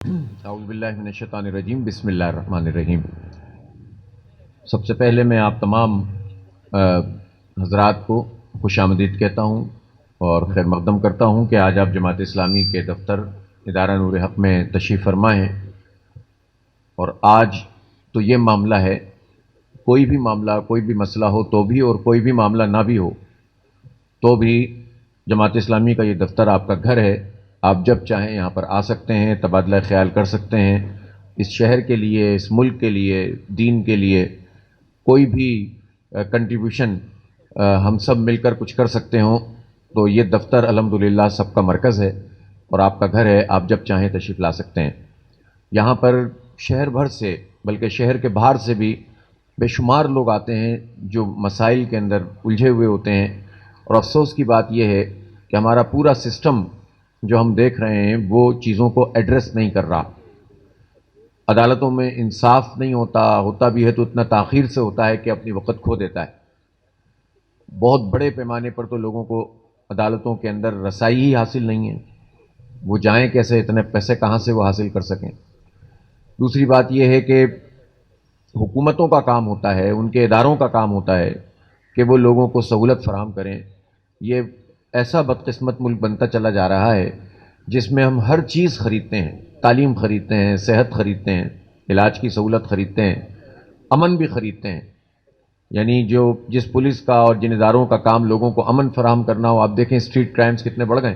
اعوذ باللہ من الشیطان الرجیم، بسم اللہ الرحمن الرحیم۔ سب سے پہلے میں آپ تمام حضرات کو خوش آمدید کہتا ہوں اور خیر مقدم کرتا ہوں کہ آج آپ جماعت اسلامی کے دفتر ادارہ نور حق میں تشریف فرما ہیں۔ اور آج تو یہ معاملہ ہے، کوئی بھی معاملہ، کوئی بھی مسئلہ ہو تو بھی، اور کوئی بھی معاملہ نہ بھی ہو تو بھی، جماعت اسلامی کا یہ دفتر آپ کا گھر ہے۔ آپ جب چاہیں یہاں پر آ سکتے ہیں، تبادلہ خیال کر سکتے ہیں۔ اس شہر کے لیے، اس ملک کے لیے، دین کے لیے کوئی بھی کنٹریبیوشن ہم سب مل کر کچھ کر سکتے ہوں تو یہ دفتر الحمدللہ سب کا مرکز ہے اور آپ کا گھر ہے۔ آپ جب چاہیں تشریف لا سکتے ہیں۔ یہاں پر شہر بھر سے، بلکہ شہر کے باہر سے بھی بے شمار لوگ آتے ہیں جو مسائل کے اندر الجھے ہوئے ہوتے ہیں، اور افسوس کی بات یہ ہے کہ ہمارا پورا سسٹم جو ہم دیکھ رہے ہیں وہ چیزوں کو ایڈریس نہیں کر رہا۔ عدالتوں میں انصاف نہیں ہوتا بھی ہے تو اتنا تاخیر سے ہوتا ہے کہ اپنی وقت کھو دیتا ہے۔ بہت بڑے پیمانے پر تو لوگوں کو عدالتوں کے اندر رسائی ہی حاصل نہیں ہے، وہ جائیں کیسے، اتنے پیسے کہاں سے وہ حاصل کر سکیں۔ دوسری بات یہ ہے کہ حکومتوں کا کام ہوتا ہے، ان کے اداروں کا کام ہوتا ہے کہ وہ لوگوں کو سہولت فراہم کریں۔ یہ ایسا بدقسمت ملک بنتا چلا جا رہا ہے جس میں ہم ہر چیز خریدتے ہیں، تعلیم خریدتے ہیں، صحت خریدتے ہیں، علاج کی سہولت خریدتے ہیں، امن بھی خریدتے ہیں۔ یعنی جس پولیس کا اور جن اداروں کا کام لوگوں کو امن فراہم کرنا ہو، آپ دیکھیں اسٹریٹ کرائمز کتنے بڑھ گئے،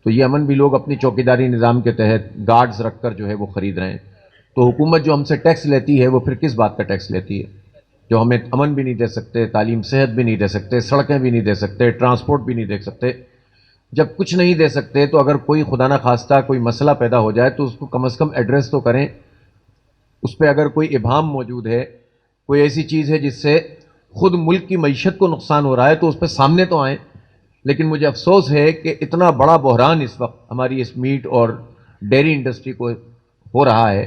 تو یہ امن بھی لوگ اپنی چوکیداری نظام کے تحت گارڈز رکھ کر جو ہے وہ خرید رہے ہیں۔ تو حکومت جو ہم سے ٹیکس لیتی ہے وہ پھر کس بات کا ٹیکس لیتی ہے؟ جو ہمیں امن بھی نہیں دے سکتے، تعلیم صحت بھی نہیں دے سکتے، سڑکیں بھی نہیں دے سکتے، ٹرانسپورٹ بھی نہیں دے سکتے۔ جب کچھ نہیں دے سکتے تو اگر کوئی خدا نہ خواستہ کوئی مسئلہ پیدا ہو جائے تو اس کو کم از کم ایڈریس تو کریں۔ اس پہ اگر کوئی ابہام موجود ہے، کوئی ایسی چیز ہے جس سے خود ملک کی معیشت کو نقصان ہو رہا ہے، تو اس پہ سامنے تو آئیں۔ لیکن مجھے افسوس ہے کہ اتنا بڑا بحران اس وقت ہماری اس میٹ اور ڈیری انڈسٹری کو ہو رہا ہے،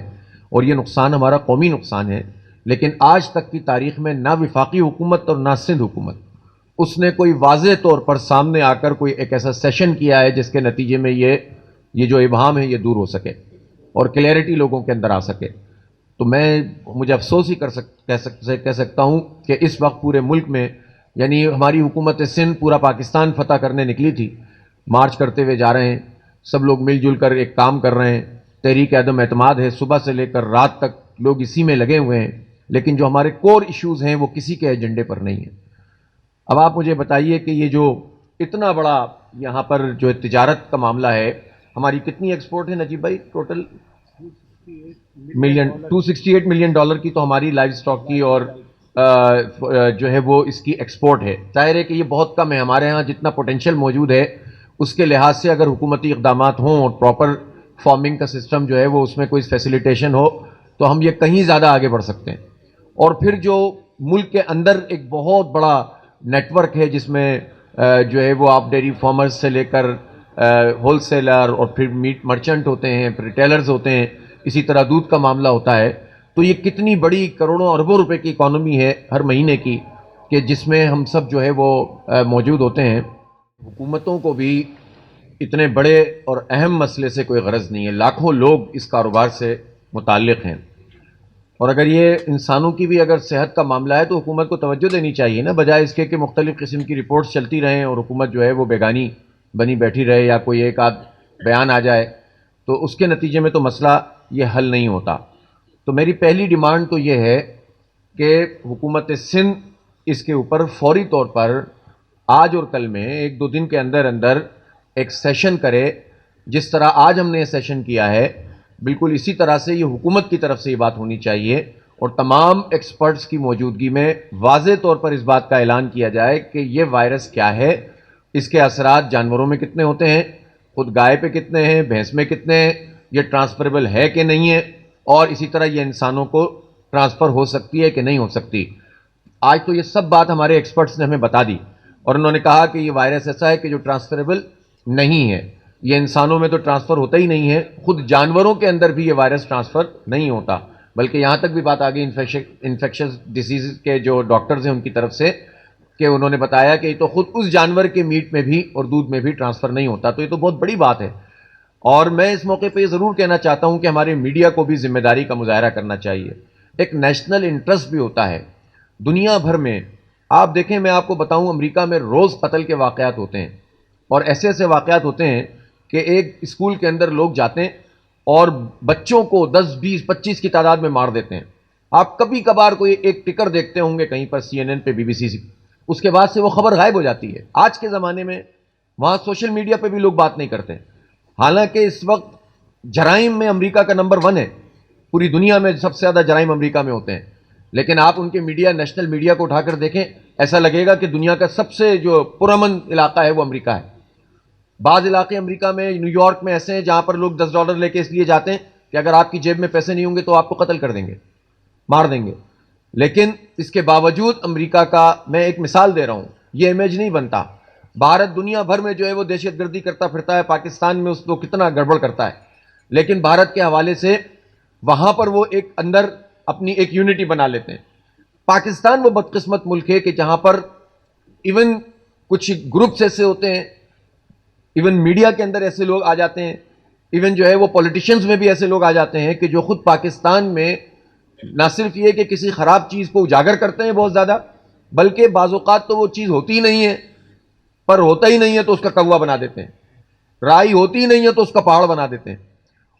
اور یہ نقصان ہمارا قومی نقصان ہے۔ لیکن آج تک کی تاریخ میں نہ وفاقی حکومت اور نہ سندھ حکومت اس نے کوئی واضح طور پر سامنے آ کر کوئی ایک ایسا سیشن کیا ہے جس کے نتیجے میں یہ جو ابہام ہے یہ دور ہو سکے اور کلیئرٹی لوگوں کے اندر آ سکے۔ تو مجھے افسوس ہی کہہ سکتا ہوں کہ اس وقت پورے ملک میں، یعنی ہماری حکومت سندھ پورا پاکستان فتح کرنے نکلی تھی، مارچ کرتے ہوئے جا رہے ہیں، سب لوگ مل جل کر ایک کام کر رہے ہیں، تحریک عدم اعتماد ہے، صبح سے لے کر رات تک لوگ اسی میں لگے ہوئے ہیں، لیکن جو ہمارے کور ایشوز ہیں وہ کسی کے ایجنڈے پر نہیں ہیں۔ اب آپ مجھے بتائیے کہ یہ جو اتنا بڑا یہاں پر جو تجارت کا معاملہ ہے، ہماری کتنی ایکسپورٹ ہے نجیب بھائی؟ ٹوٹل 268 ملین ڈالر کی تو ہماری لائف سٹاک کی اور جو ہے وہ اس کی ایکسپورٹ ہے۔ ظاہر ہے کہ یہ بہت کم ہے، ہمارے ہاں جتنا پوٹینشیل موجود ہے اس کے لحاظ سے اگر حکومتی اقدامات ہوں اور پراپر فارمنگ کا سسٹم جو ہے وہ اس میں کوئی فیسیلیٹیشن ہو تو ہم یہ کہیں زیادہ آگے بڑھ سکتے ہیں۔ اور پھر جو ملک کے اندر ایک بہت بڑا نیٹ ورک ہے جس میں جو ہے وہ آپ ڈیری فارمرز سے لے کر ہول سیلر اور پھر میٹ مرچنٹ ہوتے ہیں، پھر ریٹیلرز ہوتے ہیں، اسی طرح دودھ کا معاملہ ہوتا ہے، تو یہ کتنی بڑی کروڑوں اربوں روپے کی اکانومی ہے ہر مہینے کی کہ جس میں ہم سب جو ہے وہ موجود ہوتے ہیں۔ حکومتوں کو بھی اتنے بڑے اور اہم مسئلے سے کوئی غرض نہیں ہے، لاکھوں لوگ اس کاروبار سے متعلق ہیں، اور اگر یہ انسانوں کی بھی اگر صحت کا معاملہ ہے تو حکومت کو توجہ دینی چاہیے نا، بجائے اس کے کہ مختلف قسم کی رپورٹس چلتی رہیں اور حکومت جو ہے وہ بیگانی بنی بیٹھی رہے یا کوئی ایک آدھ بیان آ جائے تو اس کے نتیجے میں تو مسئلہ یہ حل نہیں ہوتا۔ تو میری پہلی ڈیمانڈ تو یہ ہے کہ حکومت سندھ اس کے اوپر فوری طور پر آج اور کل میں ایک دو دن کے اندر اندر ایک سیشن کرے، جس طرح آج ہم نے یہ سیشن کیا ہے بالکل اسی طرح سے یہ حکومت کی طرف سے یہ بات ہونی چاہیے، اور تمام ایکسپرٹس کی موجودگی میں واضح طور پر اس بات کا اعلان کیا جائے کہ یہ وائرس کیا ہے، اس کے اثرات جانوروں میں کتنے ہوتے ہیں، خود گائے پہ کتنے ہیں، بھینس میں کتنے ہیں، یہ ٹرانسفریبل ہے کہ نہیں ہے، اور اسی طرح یہ انسانوں کو ٹرانسفر ہو سکتی ہے کہ نہیں ہو سکتی۔ آج تو یہ سب بات ہمارے ایکسپرٹس نے ہمیں بتا دی، اور انہوں نے کہا کہ یہ وائرس ایسا ہے کہ جو ٹرانسفریبل نہیں ہے، یہ انسانوں میں تو ٹرانسفر ہوتا ہی نہیں ہے، خود جانوروں کے اندر بھی یہ وائرس ٹرانسفر نہیں ہوتا، بلکہ یہاں تک بھی بات آ گئی انفیکشس ڈیزیز کے جو ڈاکٹرز ہیں ان کی طرف سے کہ انہوں نے بتایا کہ یہ تو خود اس جانور کے میٹ میں بھی اور دودھ میں بھی ٹرانسفر نہیں ہوتا، تو یہ تو بہت بڑی بات ہے۔ اور میں اس موقع پہ یہ ضرور کہنا چاہتا ہوں کہ ہمارے میڈیا کو بھی ذمہ داری کا مظاہرہ کرنا چاہیے. ایک نیشنل انٹرسٹ بھی ہوتا ہے دنیا بھر میں. آپ دیکھیں، میں آپ کو بتاؤں، امریکہ میں روز قتل کے واقعات ہوتے ہیں، اور ایسے ایسے واقعات ہوتے ہیں کہ ایک اسکول کے اندر لوگ جاتے ہیں اور بچوں کو 10 20 25 کی تعداد میں مار دیتے ہیں. آپ کبھی کبھار کوئی ایک ٹکر دیکھتے ہوں گے کہیں پر CNN پہ، BBC سے، اس کے بعد سے وہ خبر غائب ہو جاتی ہے. آج کے زمانے میں وہاں سوشل میڈیا پہ بھی لوگ بات نہیں کرتے، حالانکہ اس وقت جرائم میں امریکہ کا نمبر 1 ہے. پوری دنیا میں سب سے زیادہ جرائم امریکہ میں ہوتے ہیں، لیکن آپ ان کے میڈیا، نیشنل میڈیا کو اٹھا کر دیکھیں، ایسا لگے گا کہ دنیا کا سب سے جو پرامن علاقہ ہے وہ امریکہ ہے. بعض علاقے امریکہ میں، نیو یارک میں ایسے ہیں جہاں پر لوگ $10 لے کے اس لیے جاتے ہیں کہ اگر آپ کی جیب میں پیسے نہیں ہوں گے تو آپ کو قتل کر دیں گے، مار دیں گے. لیکن اس کے باوجود امریکہ کا، میں ایک مثال دے رہا ہوں، یہ امیج نہیں بنتا. بھارت دنیا بھر میں جو ہے وہ دہشت گردی کرتا پھرتا ہے، پاکستان میں اس کو کتنا گڑبڑ کرتا ہے، لیکن بھارت کے حوالے سے وہاں پر وہ ایک اندر اپنی ایک یونٹی بنا لیتے ہیں. پاکستان وہ بدقسمت ملک ہے کہ جہاں پر ایون کچھ گروپس ایسے ہوتے ہیں، ایون میڈیا کے اندر ایسے لوگ آ جاتے ہیں، ایون جو ہے وہ پولیٹیشنز میں بھی ایسے لوگ آ جاتے ہیں کہ جو خود پاکستان میں نہ صرف یہ کہ کسی خراب چیز کو اجاگر کرتے ہیں بہت زیادہ، بلکہ بعض اوقات تو وہ چیز ہوتی ہی نہیں ہے، پر ہوتا ہی نہیں ہے تو اس کا کوا بنا دیتے ہیں، رائی ہوتی ہی نہیں ہے تو اس کا پہاڑ بنا دیتے ہیں،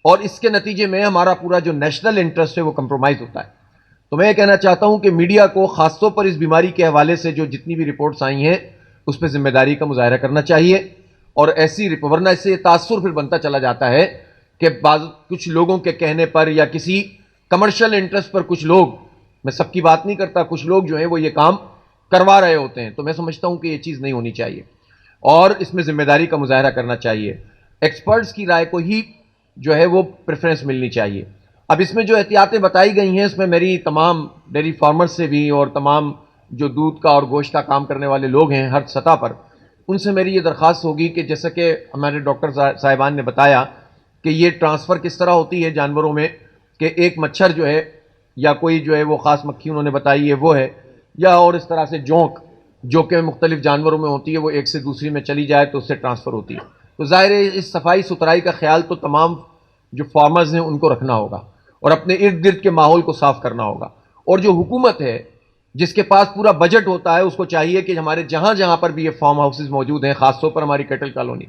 اور اس کے نتیجے میں ہمارا پورا جو نیشنل انٹرسٹ ہے وہ کمپرومائز ہوتا ہے. تو میں یہ کہنا چاہتا ہوں کہ میڈیا کو خاص طور پر اس بیماری کے حوالے سے جو جتنی بھی رپورٹس آئی ہیں اس پہ ذمہ داری کا مظاہرہ کرنا چاہیے. اور ایسی ورنہ اس سے یہ تاثر پھر بنتا چلا جاتا ہے کہ کچھ لوگوں کے کہنے پر یا کسی کمرشل انٹرسٹ پر کچھ لوگ، میں سب کی بات نہیں کرتا، کچھ لوگ جو ہیں وہ یہ کام کروا رہے ہوتے ہیں. تو میں سمجھتا ہوں کہ یہ چیز نہیں ہونی چاہیے اور اس میں ذمہ داری کا مظاہرہ کرنا چاہیے. ایکسپرٹس کی رائے کو ہی جو ہے وہ پریفرنس ملنی چاہیے. اب اس میں جو احتیاطیں بتائی گئی ہیں، اس میں میری تمام ڈیری فارمر سے بھی اور تمام جو دودھ کا اور گوشت کا کام کرنے والے لوگ ہیں ہر سطح پر، ان سے میری یہ درخواست ہوگی کہ جیسا کہ ہمارے ڈاکٹر صاحبان نے بتایا کہ یہ ٹرانسفر کس طرح ہوتی ہے جانوروں میں، کہ ایک مچھر جو ہے یا کوئی جو ہے وہ خاص مکھی انہوں نے بتائی ہے وہ ہے، یا اور اس طرح سے جونک جو کہ مختلف جانوروں میں ہوتی ہے، وہ ایک سے دوسری میں چلی جائے تو اس سے ٹرانسفر ہوتی ہے. تو ظاہر ہے اس صفائی ستھرائی کا خیال تو تمام جو فارمرز ہیں ان کو رکھنا ہوگا اور اپنے ارد گرد کے ماحول کو صاف کرنا ہوگا. اور جو حکومت ہے جس کے پاس پورا بجٹ ہوتا ہے، اس کو چاہیے کہ ہمارے جہاں جہاں پر بھی یہ فارم ہاؤسز موجود ہیں، خاص طور پر ہماری کیٹل کالونی،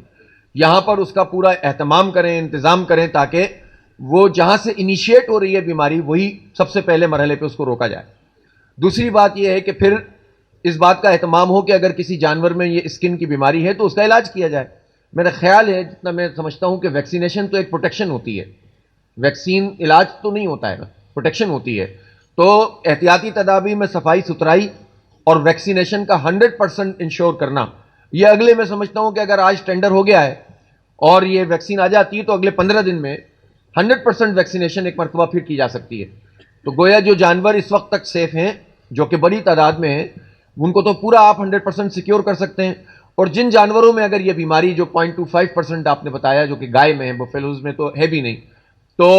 یہاں پر اس کا پورا اہتمام کریں، انتظام کریں، تاکہ وہ جہاں سے انیشیٹ ہو رہی ہے بیماری وہی سب سے پہلے مرحلے پہ اس کو روکا جائے. دوسری بات یہ ہے کہ پھر اس بات کا اہتمام ہو کہ اگر کسی جانور میں یہ اسکن کی بیماری ہے تو اس کا علاج کیا جائے. میرا خیال ہے، جتنا میں سمجھتا ہوں، کہ ویکسینیشن تو ایک پروٹیکشن ہوتی ہے، ویکسین علاج تو نہیں ہوتا ہے، پروٹیکشن ہوتی ہے. تو احتیاطی تدابیر میں صفائی ستھرائی اور ویکسینیشن کا 100% انشور کرنا، یہ اگلے میں سمجھتا ہوں کہ اگر آج ٹینڈر ہو گیا ہے اور یہ ویکسین آ جاتی ہے تو اگلے 15 دن میں 100% ویکسینیشن ایک مرتبہ پھر کی جا سکتی ہے. تو گویا جو جانور اس وقت تک سیف ہیں، جو کہ بڑی تعداد میں ہیں، ان کو تو پورا آپ 100% سیکیور کر سکتے ہیں. اور جن جانوروں میں اگر یہ بیماری جو 0.25% آپ نے بتایا جو کہ گائے میں ہے، بفیلوز میں تو ہے بھی نہیں، تو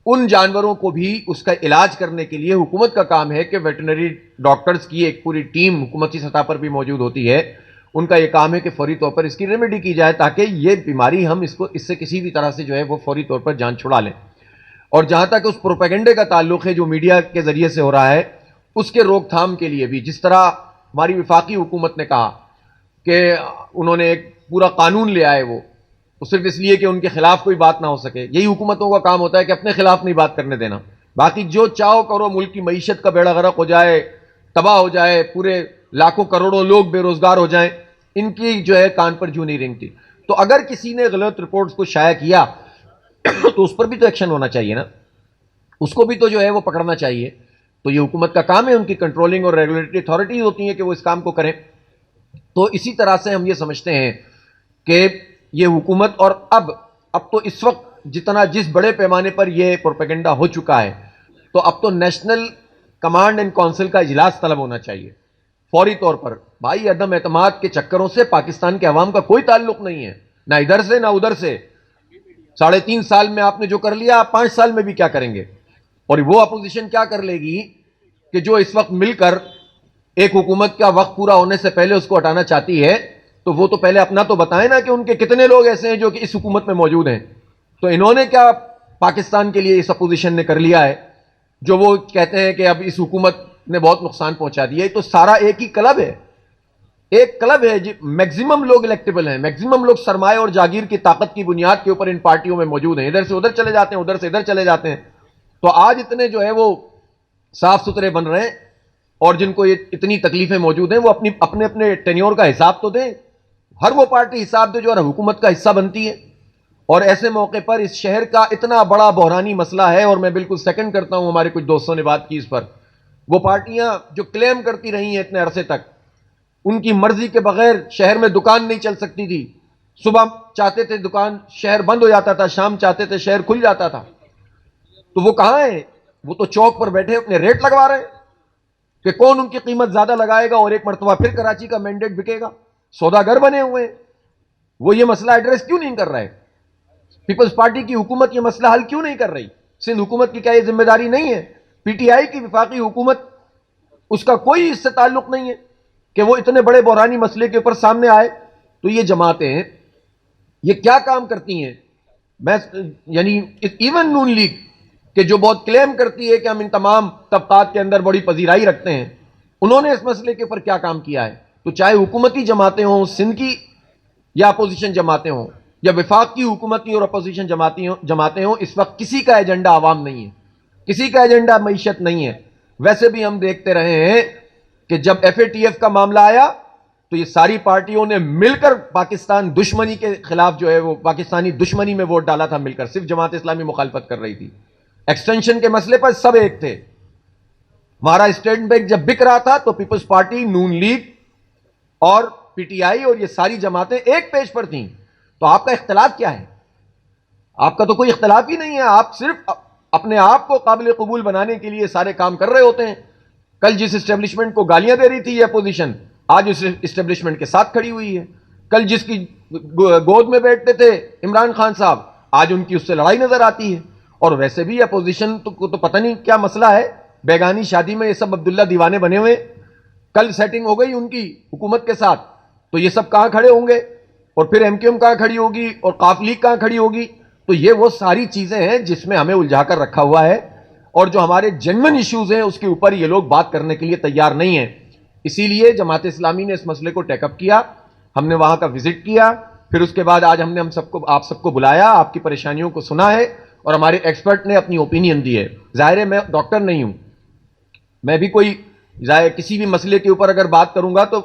ان جانوروں کو بھی اس کا علاج کرنے کے لیے حکومت کا کام ہے کہ ویٹرنری ڈاکٹرز کی ایک پوری ٹیم حکومتی سطح پر بھی موجود ہوتی ہے. ان کا یہ کام ہے کہ فوری طور پر اس کی ریمیڈی کی جائے تاکہ یہ بیماری ہم اس سے کسی بھی طرح سے جو ہے وہ فوری طور پر جان چھڑا لیں. اور جہاں تک اس پروپیگنڈے کا تعلق ہے جو میڈیا کے ذریعے سے ہو رہا ہے، اس کے روک تھام کے لیے بھی جس طرح ہماری وفاقی حکومت نے کہا کہ انہوں نے ایک پورا قانون لے آئے، وہ صرف اس لیے کہ ان کے خلاف کوئی بات نہ ہو سکے. یہی حکومتوں کا کام ہوتا ہے کہ اپنے خلاف نہیں بات کرنے دینا، باقی جو چاہو کرو، ملک کی معیشت کا بیڑا غرق ہو جائے، تباہ ہو جائے، پورے لاکھوں کروڑوں لوگ بے روزگار ہو جائیں، ان کی جو ہے کان پر جوں نہیں رینگتی. تو اگر کسی نے غلط رپورٹس کو شائع کیا تو اس پر بھی تو ایکشن ہونا چاہیے نا، اس کو بھی تو جو ہے وہ پکڑنا چاہیے. تو یہ حکومت کا کام ہے، ان کی کنٹرولنگ اور ریگولیٹری اتھارٹیز ہوتی ہیں کہ وہ اس کام کو کریں. تو اسی طرح سے ہم یہ سمجھتے ہیں کہ یہ حکومت، اور اب تو اس وقت جس بڑے پیمانے پر یہ پروپیگنڈا ہو چکا ہے، تو اب تو نیشنل کمانڈ اینڈ کونسل کا اجلاس طلب ہونا چاہیے فوری طور پر. بھائی عدم اعتماد کے چکروں سے پاکستان کے عوام کا کوئی تعلق نہیں ہے، نہ ادھر سے نہ ادھر سے. 3.5 سال میں آپ نے جو کر لیا، آپ 5 سال میں بھی کیا کریں گے؟ اور وہ اپوزیشن کیا کر لے گی کہ جو اس وقت مل کر ایک حکومت کا وقت پورا ہونے سے پہلے اس کو ہٹانا چاہتی ہے. تو وہ تو پہلے اپنا تو بتائیں نا کہ ان کے کتنے لوگ ایسے ہیں جو کہ اس حکومت میں موجود ہیں. تو انہوں نے کیا پاکستان کے لیے اس اپوزیشن نے کر لیا ہے جو وہ کہتے ہیں کہ اب اس حکومت نے بہت نقصان پہنچا دیا ہے. تو سارا ایک ہی کلب ہے, ایک کلب ہے. میکسیمم لوگ الیکٹیبل ہیں, میکسیمم لوگ سرمایہ اور جاگیر کی طاقت کی بنیاد کے اوپر ان پارٹیوں میں موجود ہیں. ادھر سے ادھر چلے جاتے ہیں, ادھر سے ادھر چلے جاتے ہیں. تو آج اتنے جو ہے وہ صاف ستھرے بن رہے ہیں, اور جن کو اتنی تکلیفیں موجود ہیں وہ اپنے اپنے ٹینیور کا حساب تو دیں. ہر وہ پارٹی حساب دے جو حکومت کا حصہ بنتی ہے. اور ایسے موقع پر اس شہر کا اتنا بڑا بحرانی مسئلہ ہے, اور میں بالکل سیکنڈ کرتا ہوں, ہمارے کچھ دوستوں نے بات کی اس پر. وہ پارٹیاں جو کلیم کرتی رہی ہیں اتنے عرصے تک, ان کی مرضی کے بغیر شہر میں دکان نہیں چل سکتی تھی. صبح چاہتے تھے دکان شہر بند ہو جاتا تھا, شام چاہتے تھے شہر کھل جاتا تھا. تو وہ کہاں ہیں؟ وہ تو چوک پر بیٹھے اپنے ریٹ لگوا رہے ہیں کہ کون ان کی قیمت زیادہ لگائے گا, اور ایک مرتبہ پھر کراچی کا مینڈیٹ بکے گا. سوداگر بنے ہوئے ہیں. وہ یہ مسئلہ ایڈریس کیوں نہیں کر رہے؟ پیپلز پارٹی کی حکومت یہ مسئلہ حل کیوں نہیں کر رہی؟ سندھ حکومت کی کیا یہ ذمہ داری نہیں ہے؟ پی ٹی آئی کی وفاقی حکومت, اس کا کوئی اس سے تعلق نہیں ہے کہ وہ اتنے بڑے بحرانی مسئلے کے اوپر سامنے آئے؟ تو یہ جماعتیں یہ کیا کام کرتی ہیں؟ میں یعنی ایون نون لیگ کہ جو بہت کلیم کرتی ہے کہ ہم ان تمام طبقات کے اندر بڑی پذیرائی رکھتے ہیں, انہوں نے اس مسئلے کے اوپر کیا کام کیا ہے؟ تو چاہے حکومتی جماعتیں ہوں سندھ کی, یا اپوزیشن جماعتیں ہوں, یا وفاق کی حکومتی اور اپوزیشن جماعتیں ہوں, اس وقت کسی کا ایجنڈا عوام نہیں ہے, کسی کا ایجنڈا معیشت نہیں ہے. ویسے بھی ہم دیکھتے رہے ہیں کہ جب ایف اے ٹی ایف کا معاملہ آیا تو یہ ساری پارٹیوں نے مل کر پاکستان دشمنی کے خلاف جو ہے وہ پاکستانی دشمنی میں ووٹ ڈالا تھا مل کر. صرف جماعت اسلامی مخالفت کر رہی تھی. ایکسٹینشن کے مسئلے پر سب ایک تھے. ہمارا اسٹیٹ بینک جب بک رہا تھا تو پیپلز پارٹی, نون لیگ اور پی ٹی آئی اور یہ ساری جماعتیں ایک پیج پر تھیں. تو آپ کا اختلاف کیا ہے؟ آپ کا تو کوئی اختلاف ہی نہیں ہے. آپ صرف اپنے آپ کو قابل قبول بنانے کے لیے سارے کام کر رہے ہوتے ہیں. کل جس اسٹیبلشمنٹ کو گالیاں دے رہی تھی یہ اپوزیشن, آج اس اسٹیبلشمنٹ کے ساتھ کھڑی ہوئی ہے. کل جس کی گود میں بیٹھتے تھے عمران خان صاحب, آج ان کی اس سے لڑائی نظر آتی ہے. اور ویسے بھی اپوزیشن کو تو پتہ نہیں کیا مسئلہ ہے, بیگانی شادی میں یہ سب عبداللہ دیوانے بنے ہوئے. کل سیٹنگ ہو گئی ان کی حکومت کے ساتھ, تو یہ سب کہاں کھڑے ہوں گے؟ اور پھر ایم کیو ایم کہاں کھڑی ہوگی, اور قاف لیگ کہاں کھڑی ہوگی؟ تو یہ وہ ساری چیزیں ہیں جس میں ہمیں الجھا کر رکھا ہوا ہے, اور جو ہمارے جنون ایشوز ہیں اس کے اوپر یہ لوگ بات کرنے کے لیے تیار نہیں ہیں. اسی لیے جماعت اسلامی نے اس مسئلے کو ٹیک اپ کیا. ہم نے وہاں کا وزٹ کیا, پھر اس کے بعد آج ہم نے آپ سب کو بلایا, آپ کی پریشانیوں کو سنا ہے, اور ہمارے ایکسپرٹ نے اپنی اوپینین دی ہے. ظاہر ہے میں ڈاکٹر نہیں ہوں, میں بھی کوئی کسی بھی مسئلے کے اوپر اگر بات کروں گا تو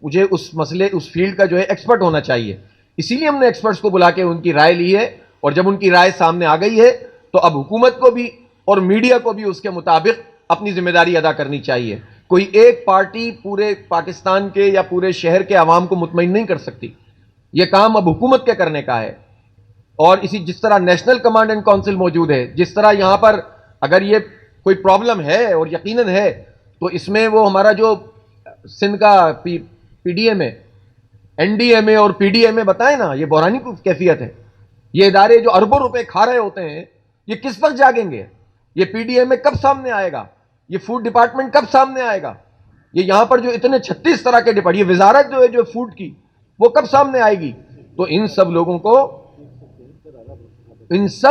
مجھے اس فیلڈ کا جو ہے ایکسپرٹ ہونا چاہیے. اسی لیے ہم نے ایکسپرٹس کو بلا کے ان کی رائے لی ہے, اور جب ان کی رائے سامنے آ گئی ہے تو اب حکومت کو بھی اور میڈیا کو بھی اس کے مطابق اپنی ذمہ داری ادا کرنی چاہیے. کوئی ایک پارٹی پورے پاکستان کے یا پورے شہر کے عوام کو مطمئن نہیں کر سکتی. یہ کام اب حکومت کے کرنے کا ہے. اور جس طرح نیشنل کمانڈ اینڈ کونسل موجود ہے, جس طرح یہاں پر اگر یہ کوئی پرابلم ہے, اور یقیناً ہے, تو اس میں وہ ہمارا جو سندھ کا پی ڈی ایم ہے, این ڈی ایم اے اور پی ڈی ایم اے بتائیں نا, یہ بحرانی کیفیت ہے. یہ ادارے جو اربوں روپے کھا رہے ہوتے ہیں, یہ کس وقت جاگیں گے؟ یہ پی ڈی ایم اے کب سامنے آئے گا؟ یہ فوڈ ڈپارٹمنٹ کب سامنے آئے گا؟ یہ یہاں پر جو اتنے 36 طرح کے ڈپارٹمنٹ, یہ وزارت جو ہے جو فوڈ کی, وہ کب سامنے آئے گی؟ تو ان سب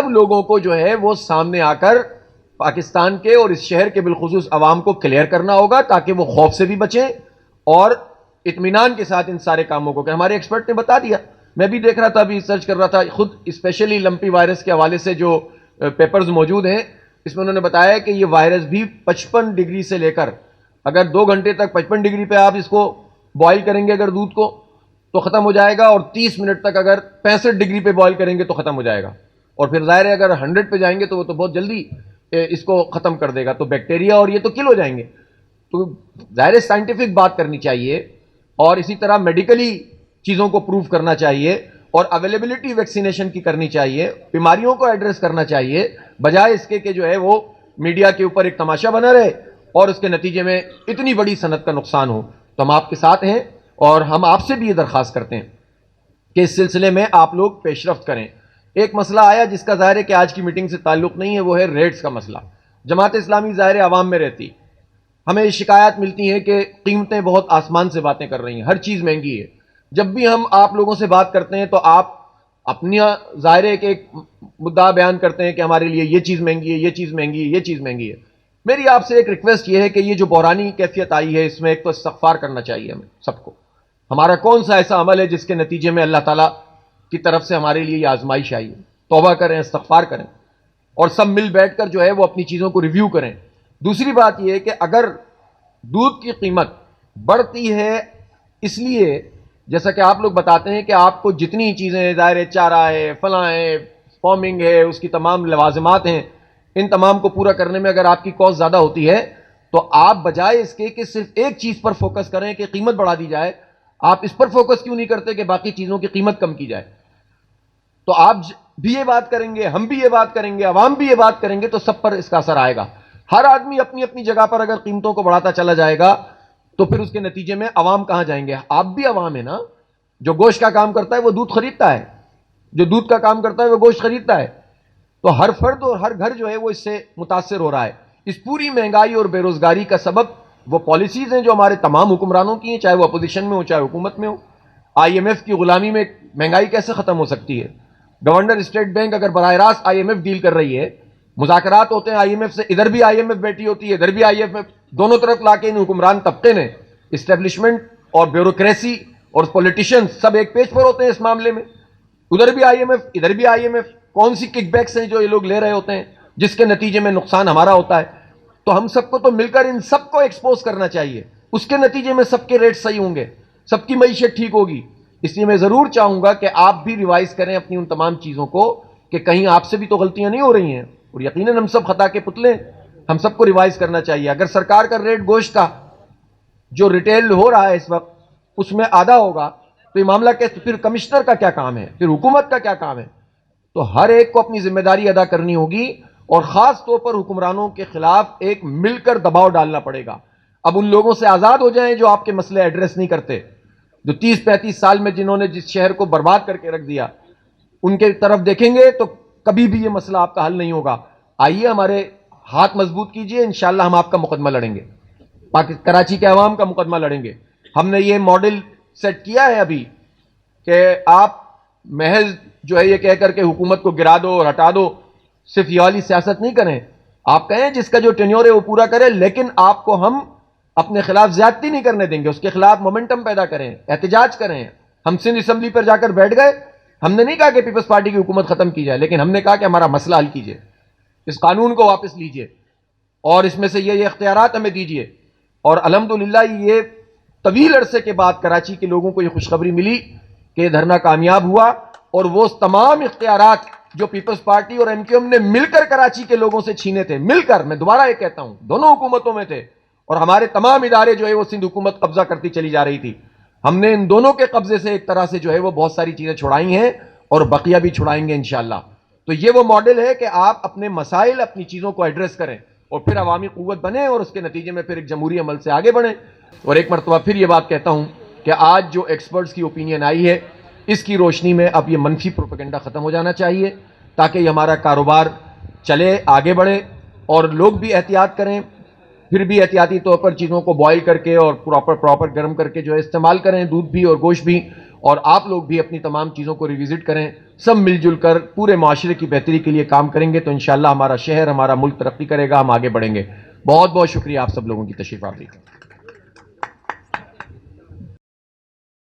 لوگوں کو جو ہے وہ سامنے آ کر پاکستان کے اور اس شہر کے بالخصوص عوام کو کلیئر کرنا ہوگا, تاکہ وہ خوف سے بھی بچیں اور اطمینان کے ساتھ ان سارے کاموں کو. کہ ہمارے ایکسپرٹ نے بتا دیا, میں بھی دیکھ رہا تھا, ابھی سرچ کر رہا تھا خود, اسپیشلی لمپی وائرس کے حوالے سے جو پیپرز موجود ہیں, اس میں انہوں نے بتایا کہ یہ وائرس بھی 55 ڈگری سے لے کر, اگر 2 گھنٹے تک 55 ڈگری پہ آپ اس کو بوائل کریں گے اگر دودھ کو تو ختم ہو جائے گا, اور 30 منٹ تک اگر 65 ڈگری پہ بوائل کریں گے تو ختم ہو جائے گا, اور پھر ظاہر ہے اگر 100 پہ جائیں گے تو وہ تو بہت جلدی اس کو ختم کر دے گا. تو بیکٹیریا اور یہ تو کل ہو جائیں گے. تو ظاہر سائنٹیفک بات کرنی چاہیے, اور اسی طرح میڈیکلی چیزوں کو پروف کرنا چاہیے, اور اویلیبلٹی ویکسینیشن کی کرنی چاہیے, بیماریوں کو ایڈریس کرنا چاہیے, بجائے اس کے کہ جو ہے وہ میڈیا کے اوپر ایک تماشا بنا رہے اور اس کے نتیجے میں اتنی بڑی صنعت کا نقصان ہو. تو ہم آپ کے ساتھ ہیں, اور ہم آپ سے بھی یہ درخواست کرتے ہیں کہ اس سلسلے میں آپ لوگ پیش رفت کریں. ایک مسئلہ آیا جس کا ظاہر ہے کہ آج کی میٹنگ سے تعلق نہیں ہے, وہ ہے ریٹس کا مسئلہ. جماعت اسلامی ظاہر عوام میں رہتی, ہمیں شکایات ملتی ہیں کہ قیمتیں بہت آسمان سے باتیں کر رہی ہیں, ہر چیز مہنگی ہے. جب بھی ہم آپ لوگوں سے بات کرتے ہیں تو آپ اپنی ظاہر ہے کہ ایک مدعا بیان کرتے ہیں کہ ہمارے لیے یہ چیز مہنگی ہے، یہ چیز مہنگی ہے، یہ چیز مہنگی ہے. میری آپ سے ایک ریکویسٹ یہ ہے کہ یہ جو بحرانی کیفیت آئی ہے اس میں ایک تو استغفار کرنا چاہیے ہمیں سب کو. ہمارا کون سا ایسا عمل ہے جس کے نتیجے میں اللہ تعالیٰ کی طرف سے ہمارے لیے یہ آزمائش آئی ہے؟ توبہ کریں، استغفار کریں اور سب مل بیٹھ کر جو ہے وہ اپنی چیزوں کو ریویو کریں. دوسری بات یہ ہے کہ اگر دودھ کی قیمت بڑھتی ہے اس لیے جیسا کہ آپ لوگ بتاتے ہیں کہ آپ کو جتنی چیزیں ظاہر چارہ ہے، فلاں ہے، فارمنگ ہے، اس کی تمام لوازمات ہیں، ان تمام کو پورا کرنے میں اگر آپ کی کاسٹ زیادہ ہوتی ہے تو آپ بجائے اس کے کہ صرف ایک چیز پر فوکس کریں کہ قیمت بڑھا دی جائے، آپ اس پر فوکس کیوں نہیں کرتے کہ باقی چیزوں کی قیمت کم کی جائے؟ تو آپ بھی یہ بات کریں گے، ہم بھی یہ بات کریں گے، عوام بھی یہ بات کریں گے تو سب پر اس کا اثر آئے گا. ہر آدمی اپنی اپنی جگہ پر اگر قیمتوں کو بڑھاتا چلا جائے گا تو پھر اس کے نتیجے میں عوام کہاں جائیں گے؟ آپ بھی عوام ہے نا. جو گوشت کا کام کرتا ہے وہ دودھ خریدتا ہے، جو دودھ کا کام کرتا ہے وہ گوشت خریدتا ہے. تو ہر فرد اور ہر گھر جو ہے وہ اس سے متاثر ہو رہا ہے. اس پوری مہنگائی اور بے روزگاری کا سبب وہ پالیسیز ہیں جو ہمارے تمام حکمرانوں کی ہیں، چاہے وہ اپوزیشن میں ہو چاہے حکومت میں ہو. آئی ایم ایف کی غلامی میں مہنگائی کیسے ختم ہو سکتی ہے؟ گورنر اسٹیٹ بینک اگر براہ راست آئی ایم ایف ڈیل کر رہی ہے، مذاکرات ہوتے ہیں آئی ایم ایف سے، ادھر بھی آئی ایم ایف بیٹھی ہوتی ہے، ادھر بھی آئی ایم ایف، دونوں طرف لا کے ان حکمران طبقے نے، اسٹیبلشمنٹ اور بیوروکریسی اور پولیٹیشین سب ایک پیج پر ہوتے ہیں اس معاملے میں. ادھر بھی آئی ایم ایف، ادھر بھی آئی ایم ایف. کون سی کک بیکس ہیں جو یہ لوگ لے رہے ہوتے ہیں جس کے نتیجے میں نقصان ہمارا ہوتا ہے؟ تو ہم سب کو تو مل کر ان سب کو ایکسپوز کرنا چاہیے. اس کے نتیجے میں سب کے ریٹ صحیح ہوں گے، سب کی معیشت ٹھیک ہوگی. اس لیے میں ضرور چاہوں گا کہ آپ بھی ریوائز کریں اپنی ان تمام چیزوں کو کہ کہیں آپ سے بھی تو غلطیاں نہیں ہو رہی ہیں. اور یقیناً ہم سب خطا کے پتلے ہیں، ہم سب کو ریوائز کرنا چاہیے. اگر سرکار کا ریٹ گوشت کا جو ریٹیل ہو رہا ہے اس وقت اس میں آدھا ہوگا تو یہ معاملہ کیسے؟ پھر کمشنر کا کیا کام ہے؟ پھر حکومت کا کیا کام ہے؟ تو ہر ایک کو اپنی ذمہ داری ادا کرنی ہوگی اور خاص طور پر حکمرانوں کے خلاف ایک مل کر دباؤ ڈالنا پڑے گا. اب ان لوگوں سے آزاد ہو جائیں جو آپ کے مسئلے ایڈریس نہیں کرتے، جو 30-35 سال میں جنہوں نے جس شہر کو برباد کر کے رکھ دیا، ان کے طرف دیکھیں گے تو کبھی بھی یہ مسئلہ آپ کا حل نہیں ہوگا. آئیے ہمارے ہاتھ مضبوط کیجئے، انشاءاللہ ہم آپ کا مقدمہ لڑیں گے، کراچی کے عوام کا مقدمہ لڑیں گے. ہم نے یہ ماڈل سیٹ کیا ہے ابھی کہ آپ محض جو ہے یہ کہہ کر کے حکومت کو گرا دو اور ہٹا دو، صرف یہ والی سیاست نہیں کریں. آپ کہیں جس کا جو ٹینیور ہے وہ پورا کرے، لیکن آپ کو ہم اپنے خلاف زیادتی نہیں کرنے دیں گے. اس کے خلاف مومنٹم پیدا کریں، احتجاج کریں. ہم سندھ اسمبلی پر جا کر بیٹھ گئے، ہم نے نہیں کہا کہ پیپلز پارٹی کی حکومت ختم کی جائے، لیکن ہم نے کہا کہ ہمارا مسئلہ حل کیجئے، اس قانون کو واپس لیجئے اور اس میں سے یہ اختیارات ہمیں دیجئے. اور الحمدللہ یہ طویل عرصے کے بعد کراچی کے لوگوں کو یہ خوشخبری ملی کہ یہ دھرنا کامیاب ہوا اور وہ تمام اختیارات جو پیپلز پارٹی اور ایم کیو ایم نے مل کر کراچی کے لوگوں سے چھینے تھے، مل کر، میں دوبارہ یہ کہتا ہوں دونوں حکومتوں میں تھے اور ہمارے تمام ادارے جو ہے وہ سندھ حکومت قبضہ کرتی چلی جا رہی تھی، ہم نے ان دونوں کے قبضے سے ایک طرح سے جو ہے وہ بہت ساری چیزیں چھڑائی ہیں اور بقیہ بھی چھڑائیں گے انشاءاللہ. تو یہ وہ ماڈل ہے کہ آپ اپنے مسائل، اپنی چیزوں کو ایڈریس کریں اور پھر عوامی قوت بنیں اور اس کے نتیجے میں پھر ایک جمہوری عمل سے آگے بڑھیں. اور ایک مرتبہ پھر یہ بات کہتا ہوں کہ آج جو ایکسپرٹس کی اوپینین آئی ہے اس کی روشنی میں اب یہ منفی پروپیگنڈا ختم ہو جانا چاہیے تاکہ یہ ہمارا کاروبار چلے، آگے بڑھے اور لوگ بھی احتیاط کریں. پھر بھی احتیاطی طور پر چیزوں کو بوائل کر کے اور پراپر گرم کر کے جو ہے استعمال کریں، دودھ بھی اور گوشت بھی. اور آپ لوگ بھی اپنی تمام چیزوں کو ریوزٹ کریں. سب مل جل کر پورے معاشرے کی بہتری کے لیے کام کریں گے تو انشاءاللہ ہمارا شہر، ہمارا ملک ترقی کرے گا، ہم آگے بڑھیں گے. بہت بہت شکریہ آپ سب لوگوں کی تشریف آوری کا.